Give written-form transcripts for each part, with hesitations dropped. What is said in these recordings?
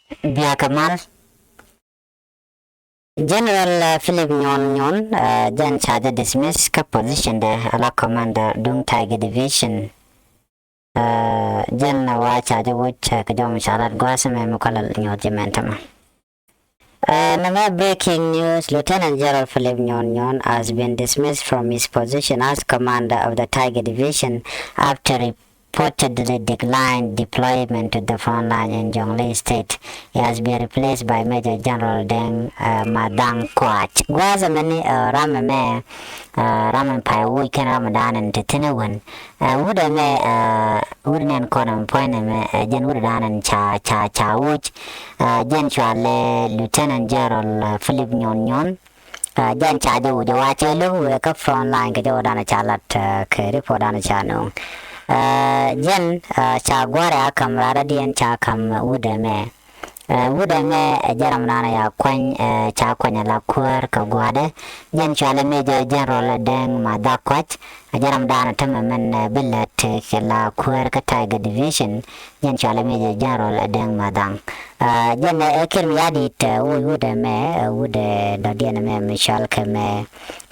Biakamal General Philip Nyon then charge dismiss ka position de ala commander Dung Tiger Division then wa charge which ka jom sharat gwasame mukala nyoje mentama. Another breaking news, Lieutenant General Philip Nyon has been dismissed from his position as commander of the Tiger Division after reportedly declined deployment to the front line in Jonglei State. He has been replaced by Major General Deng Madang Kwach. Gwazamani Ramame Raman Pai Weekend Ramadan and Titinuan. Wouldn't Conan Poiname, Jen Woodan and Cha Wuch, General Lieutenant General Philip Nyon. Jen Chadu, the Wachalu, wake up front line, Kajodana Chalat, report on a channel. Jen Chagwara Kamrada Dian Chakam Wudame. Wudame Jaramana ya Kwan Chakwanya la Kur Kagwade, Jen Chala Major General Deng Madakwat, Jaram Dana Tamaman Billet la Kur Tiger Division, Jen Chala Major General Deng Madang. Jen Ekirmiadit Wudame Wood Dodianame Michel Kame,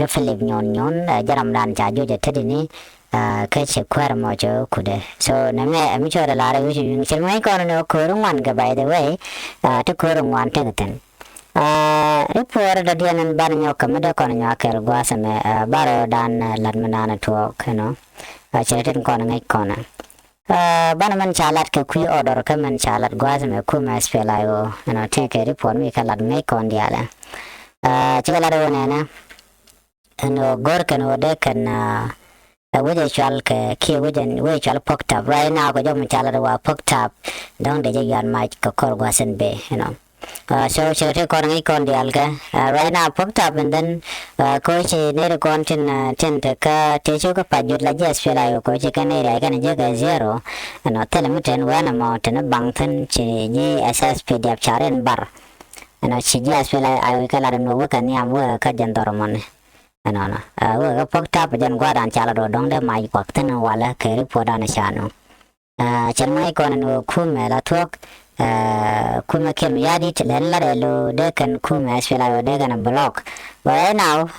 Philip Nyon, Jaram Dan Chajuja Tedini. Catch a queer mojo could so name a mutual lara which you shall make on no current one by the way to current one ten. Report the Dian and Barnyo Commodore Cornaker Guasame Barrow Dan Ladmanana to walk, a chilton corner corner. Banaman Chalat Kukui order come and Chalat Guasame Kuma Spelayo, take a report we can make on the other. Chivalana and Gorkan or Decan. With shall key within which shall poked up right now. Go jump chalada poked up. Don't the Jagan might Cocorguas and Bay, So she'll take on the alga. Right now poked up and then coach near content tentaka techuka pajut la just feel like coach can I can jaga zero and tell him 10 one amount and a bankton SSP de Charan bar. And she just feel like I will call her no work and yam work at Jantoromon. No, we poked up then guard and chalado don't the my quactin and walla carry put on a channel. Chalmai con and kume la talk, kume kim yadit, lello, deck and kume as well as deck and a block. But right now,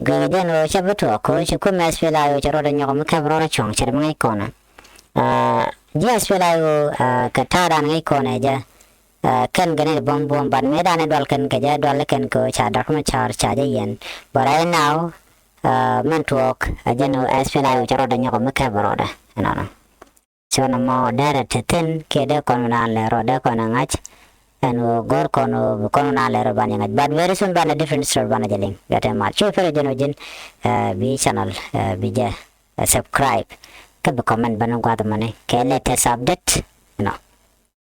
go then or shabuto, coach, kume as well as your and your macabro chong, chalmai corner. Just well I Qatar and Icon. Can get a bomb but made an adult can get a dollar can coach a document charge yen. But I now meant to walk a general as well as your and your macabre. So no more direct thin kid conal roda conangach and go conal banning. But very soon ban a different store banadilling. Get a much for a genogen be channel be subscribe. Keep a comment banana money. Can let us update.